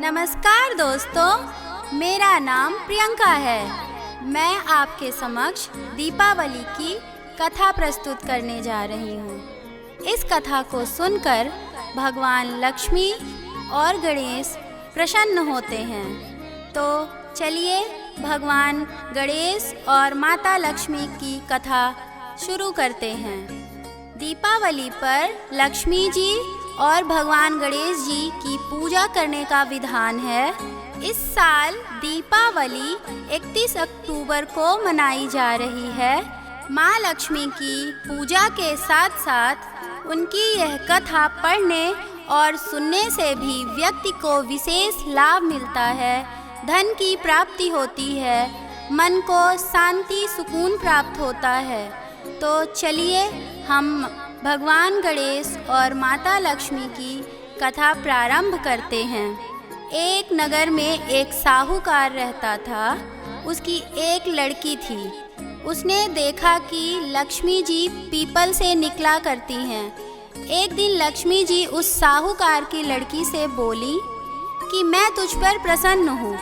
नमस्कार दोस्तों, मेरा नाम प्रियंका है। मैं आपके समक्ष दीपावली की कथा प्रस्तुत करने जा रही हूँ। इस कथा को सुनकर भगवान लक्ष्मी और गणेश प्रसन्न होते हैं। तो चलिए भगवान गणेश और माता लक्ष्मी की कथा शुरू करते हैं। दीपावली पर लक्ष्मी जी और भगवान गणेश जी की पूजा करने का विधान है। इस साल दीपावली 31 अक्टूबर को मनाई जा रही है। माँ लक्ष्मी की पूजा के साथ साथ उनकी यह कथा पढ़ने और सुनने से भी व्यक्ति को विशेष लाभ मिलता है, धन की प्राप्ति होती है, मन को शांति सुकून प्राप्त होता है। तो चलिए हम भगवान गणेश और माता लक्ष्मी की कथा प्रारंभ करते हैं। एक नगर में एक साहूकार रहता था। उसकी एक लड़की थी। उसने देखा कि लक्ष्मी जी पीपल से निकला करती हैं। एक दिन लक्ष्मी जी उस साहूकार की लड़की से बोली कि मैं तुझ पर प्रसन्न हूँ,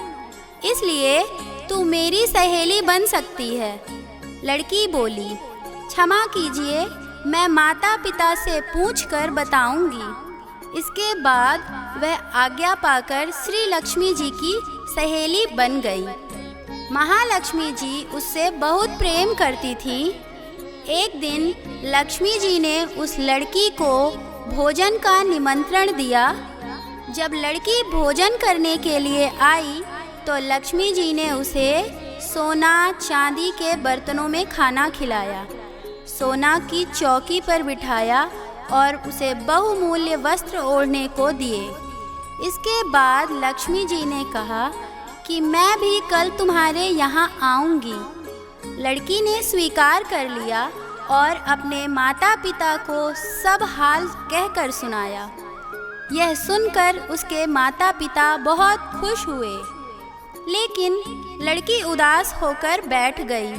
इसलिए तू मेरी सहेली बन सकती है। लड़की बोली, क्षमा कीजिए, मैं माता पिता से पूछकर बताऊंगी। इसके बाद वह आज्ञा पाकर श्री लक्ष्मी जी की सहेली बन गई। महालक्ष्मी जी उससे बहुत प्रेम करती थी। एक दिन लक्ष्मी जी ने उस लड़की को भोजन का निमंत्रण दिया। जब लड़की भोजन करने के लिए आई तो लक्ष्मी जी ने उसे सोना चांदी के बर्तनों में खाना खिलाया, सोना की चौकी पर बिठाया और उसे बहुमूल्य वस्त्र ओढ़ने को दिए। इसके बाद लक्ष्मी जी ने कहा कि मैं भी कल तुम्हारे यहाँ आऊँगी। लड़की ने स्वीकार कर लिया और अपने माता पिता को सब हाल कहकर सुनाया। यह सुनकर उसके माता पिता बहुत खुश हुए, लेकिन लड़की उदास होकर बैठ गई।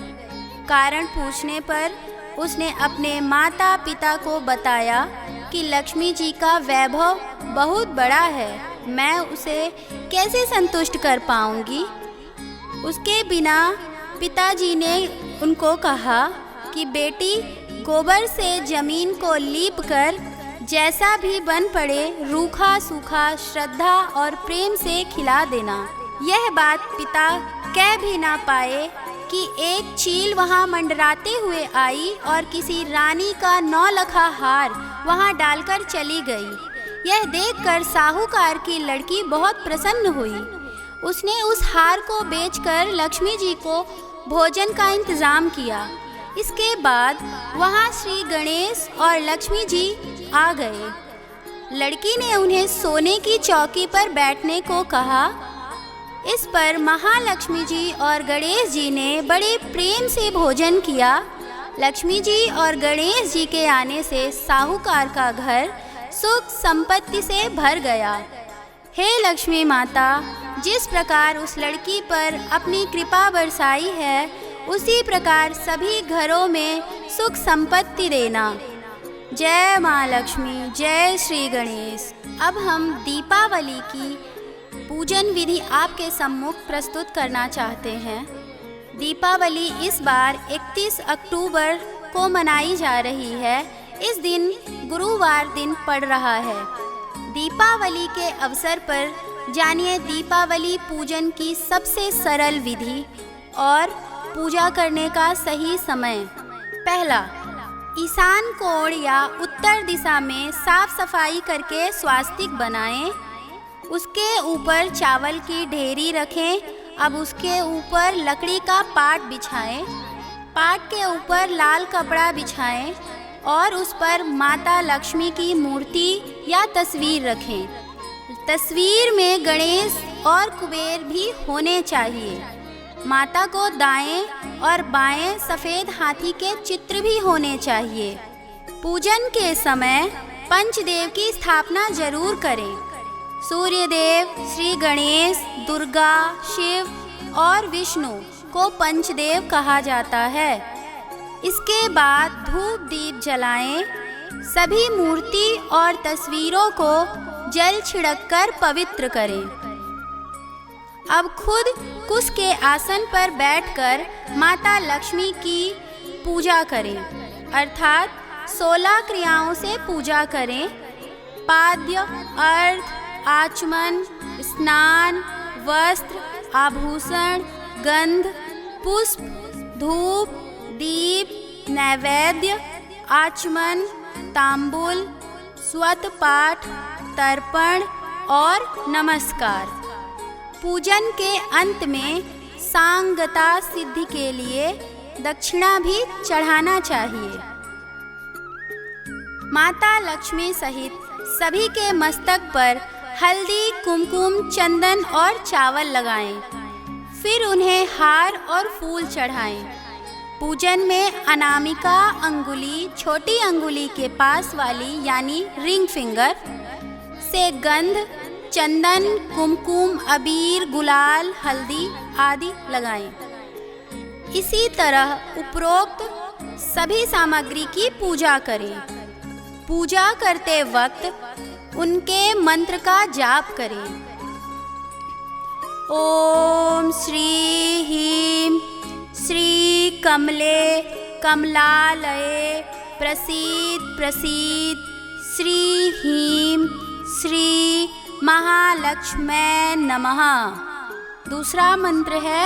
कारण पूछने पर उसने अपने माता पिता को बताया कि लक्ष्मी जी का वैभव बहुत बड़ा है, मैं उसे कैसे संतुष्ट कर पाऊंगी। उसके बिना पिताजी ने उनको कहा कि बेटी, गोबर से जमीन को लीप कर जैसा भी बन पड़े रूखा सूखा श्रद्धा और प्रेम से खिला देना। यह बात पिता कह भी ना पाए कि एक चील वहाँ मंडराते हुए आई और किसी रानी का 9 लखा हार वहाँ डालकर चली गई। यह देखकर साहूकार की लड़की बहुत प्रसन्न हुई। उसने उस हार को बेचकर लक्ष्मी जी को भोजन का इंतजाम किया। इसके बाद वहाँ श्री गणेश और लक्ष्मी जी आ गए। लड़की ने उन्हें सोने की चौकी पर बैठने को कहा। इस पर महालक्ष्मी जी और गणेश जी ने बड़े प्रेम से भोजन किया। लक्ष्मी जी और गणेश जी के आने से साहूकार का घर सुख संपत्ति से भर गया। हे लक्ष्मी माता, जिस प्रकार उस लड़की पर अपनी कृपा बरसाई है, उसी प्रकार सभी घरों में सुख संपत्ति देना। जय माँ लक्ष्मी, जय श्री गणेश। अब हम दीपावली की पूजन विधि आपके सम्मुख प्रस्तुत करना चाहते हैं। दीपावली इस बार 31 अक्टूबर को मनाई जा रही है। इस दिन गुरुवार दिन पड़ रहा है। दीपावली के अवसर पर जानिए दीपावली पूजन की सबसे सरल विधि और पूजा करने का सही समय। पहला, ईशान कोण या उत्तर दिशा में साफ सफाई करके स्वास्तिक बनाएं। उसके ऊपर चावल की ढेरी रखें। अब उसके ऊपर लकड़ी का पाट बिछाएं। पाट के ऊपर लाल कपड़ा बिछाएं और उस पर माता लक्ष्मी की मूर्ति या तस्वीर रखें। तस्वीर में गणेश और कुबेर भी होने चाहिए। माता को दाएं और बाएं सफ़ेद हाथी के चित्र भी होने चाहिए। पूजन के समय पंचदेव की स्थापना जरूर करें। सूर्य देव, श्री गणेश, दुर्गा, शिव और विष्णु को पंचदेव कहा जाता है। इसके बाद धूप दीप जलाएं। सभी मूर्ति और तस्वीरों को जल छिड़ककर पवित्र करें। अब खुद कुश के आसन पर बैठकर माता लक्ष्मी की पूजा करें, अर्थात 16 क्रियाओं से पूजा करें। पाद्य, अर्घ, आचमन, स्नान, वस्त्र, आभूषण, गंध, पुष्प, धूप, दीप, नैवेद्य, आचमन, तांबूल, स्वत पाठ, तर्पण और नमस्कार। पूजन के अंत में सांगता सिद्धि के लिए दक्षिणा भी चढ़ाना चाहिए। माता लक्ष्मी सहित सभी के मस्तक पर हल्दी, कुमकुम, चंदन और चावल लगाएं। फिर उन्हें हार और फूल चढ़ाएं। पूजन में अनामिका अंगुली, छोटी अंगुली के पास वाली यानी रिंग फिंगर से गंध, चंदन, कुमकुम, अबीर, गुलाल, हल्दी आदि लगाएं। इसी तरह उपरोक्त सभी सामग्री की पूजा करें। पूजा करते वक्त उनके मंत्र का जाप करें। ओम श्री ह्रीं श्री कमले कमलालये प्रसीद प्रसीद श्री ह्रीं श्री महालक्ष्मै नमः। दूसरा मंत्र है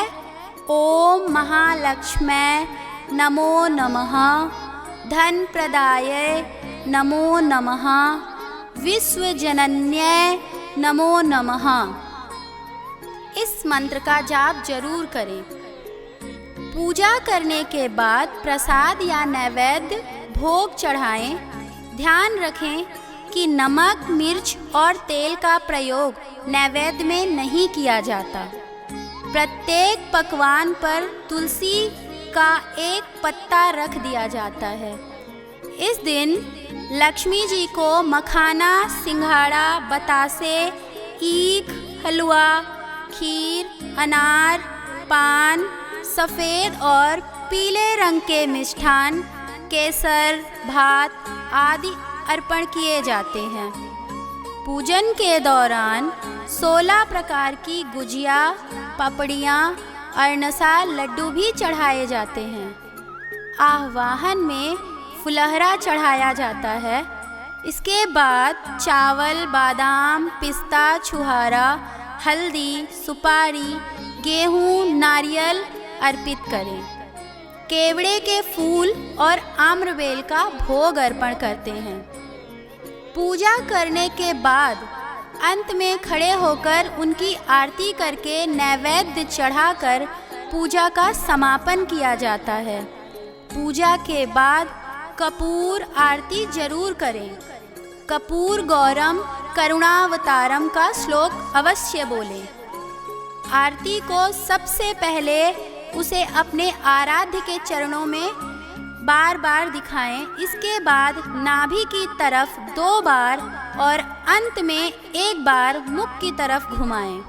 ओम महालक्ष्मै नमो नमः, धन प्रदाय नमो नमः, विश्वजनन्यै नमो नमः। इस मंत्र का जाप जरूर करें। पूजा करने के बाद प्रसाद या नैवेद्य भोग चढ़ाएं। ध्यान रखें कि नमक, मिर्च और तेल का प्रयोग नैवेद्य में नहीं किया जाता। प्रत्येक पकवान पर तुलसी का एक पत्ता रख दिया जाता है। इस दिन लक्ष्मी जी को मखाना, सिंघाड़ा, बतासे, ईख, हलवा, खीर, अनार, पान, सफ़ेद और पीले रंग के मिष्ठान, केसर, भात आदि अर्पण किए जाते हैं। पूजन के दौरान 16 प्रकार की गुजिया, पपड़ियाँ, अरनसा, लड्डू भी चढ़ाए जाते हैं। आह्वान में फुलहरा चढ़ाया जाता है। इसके बाद चावल, बादाम, पिस्ता, छुहारा, हल्दी, सुपारी, गेहूँ, नारियल अर्पित करें। केवड़े के फूल और आम्रबेल का भोग अर्पण करते हैं। पूजा करने के बाद अंत में खड़े होकर उनकी आरती करके नैवेद्य चढ़ाकर पूजा का समापन किया जाता है। पूजा के बाद कपूर आरती जरूर करें। कपूर गौरम करुणावतारम का श्लोक अवश्य बोलें। आरती को सबसे पहले उसे अपने आराध्य के चरणों में बार बार दिखाएं। इसके बाद नाभि की तरफ 2 बार और अंत में 1 बार मुख की तरफ घुमाएं।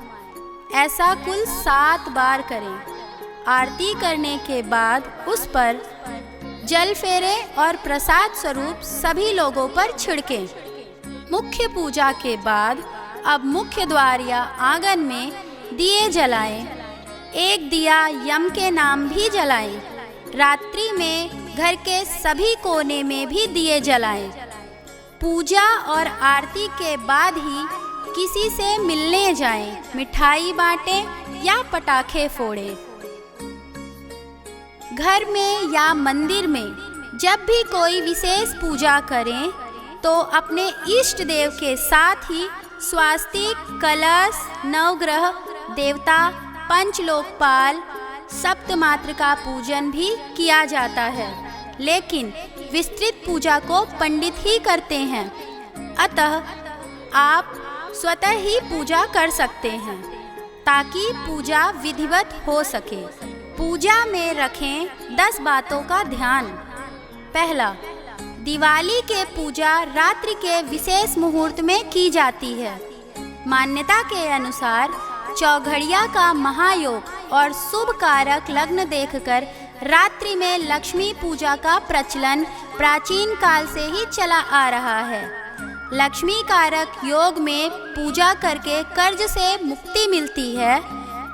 ऐसा कुल 7 बार करें। आरती करने के बाद उस पर जल फेरे और प्रसाद स्वरूप सभी लोगों पर छिड़कें। मुख्य पूजा के बाद अब मुख्य द्वार या आंगन में दिए जलाएं। एक दिया यम के नाम भी जलाएं। रात्रि में घर के सभी कोने में भी दिए जलाएं। पूजा और आरती के बाद ही किसी से मिलने जाएं, मिठाई बांटें या पटाखे फोड़ें। घर में या मंदिर में जब भी कोई विशेष पूजा करें तो अपने इष्ट देव के साथ ही स्वास्तिक, कलश, नवग्रह देवता, पंचलोकपाल, सप्तमात्र का पूजन भी किया जाता है, लेकिन विस्तृत पूजा को पंडित ही करते हैं। अतः आप स्वतः ही पूजा कर सकते हैं ताकि पूजा विधिवत हो सके। पूजा में रखें 10 बातों का ध्यान। पहला, दिवाली के पूजा रात्रि के विशेष मुहूर्त में की जाती है। मान्यता के अनुसार चौघड़िया का महायोग और शुभ कारक लग्न देखकर रात्रि में लक्ष्मी पूजा का प्रचलन प्राचीन काल से ही चला आ रहा है। लक्ष्मी कारक योग में पूजा करके कर्ज से मुक्ति मिलती है।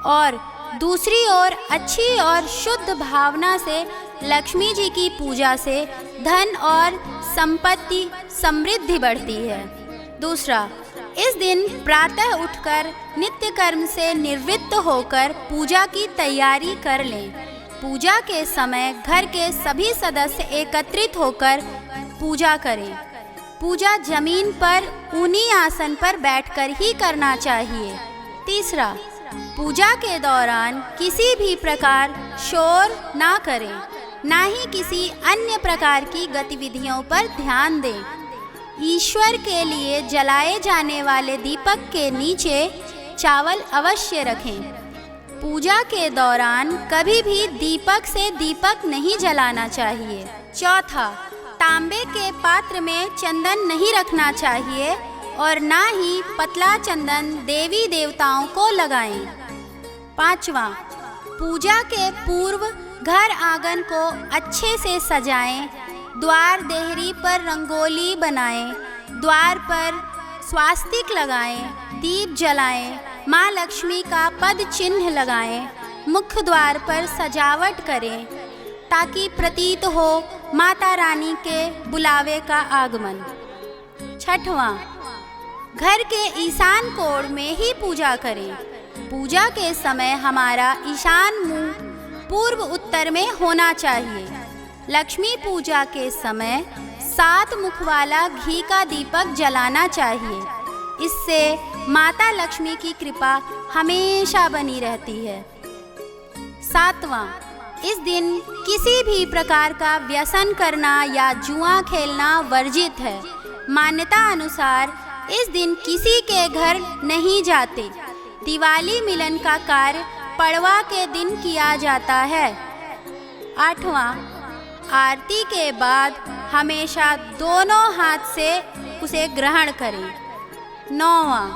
और दूसरी ओर अच्छी और शुद्ध भावना से लक्ष्मी जी की पूजा से धन और संपत्ति समृद्धि बढ़ती है। दूसरा, इस दिन प्रातः उठकर नित्य कर्म से निवृत्त होकर पूजा की तैयारी कर लें। पूजा के समय घर के सभी सदस्य एकत्रित होकर पूजा करें। पूजा जमीन पर ऊनी आसन पर बैठकर ही करना चाहिए। तीसरा, पूजा के दौरान किसी भी प्रकार शोर ना करें, ना ही किसी अन्य प्रकार की गतिविधियों पर ध्यान दें। ईश्वर के लिए जलाए जाने वाले दीपक के नीचे चावल अवश्य रखें। पूजा के दौरान कभी भी दीपक से दीपक नहीं जलाना चाहिए। चौथा, तांबे के पात्र में चंदन नहीं रखना चाहिए और ना ही पतला चंदन देवी देवताओं को लगाएं। पांचवा, पूजा के पूर्व घर आंगन को अच्छे से सजाएं। द्वार देहरी पर रंगोली बनाएं, द्वार पर स्वास्तिक लगाएं, दीप जलाएं, माँ लक्ष्मी का पद चिन्ह लगाएं, मुख्य द्वार पर सजावट करें ताकि प्रतीत हो माता रानी के बुलावे का आगमन। छठवां, घर के ईशान कोण में ही पूजा करें। पूजा के समय हमारा ईशान मुंह पूर्व उत्तर में होना चाहिए। लक्ष्मी पूजा के समय 7 मुख वाला घी का दीपक जलाना चाहिए। इससे माता लक्ष्मी की कृपा हमेशा बनी रहती है। 7वां, इस दिन किसी भी प्रकार का व्यसन करना या जुआ खेलना वर्जित है। मान्यता अनुसार इस दिन किसी के घर नहीं जाते। दिवाली मिलन का कार्य पड़वा के दिन किया जाता है। 8वां, आरती के बाद हमेशा दोनों हाथ से उसे ग्रहण करें। 9वां,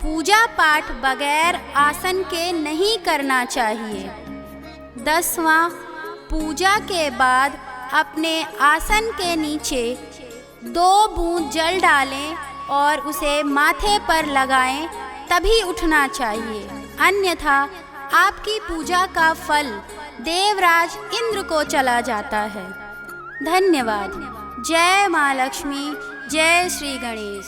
पूजा पाठ बगैर आसन के नहीं करना चाहिए। 10वां, पूजा के बाद अपने आसन के नीचे 2 बूंद जल डालें और उसे माथे पर लगाएं, तभी उठना चाहिए, अन्यथा आपकी पूजा का फल देवराज इंद्र को चला जाता है। धन्यवाद। जय माँ लक्ष्मी, जय श्री गणेश।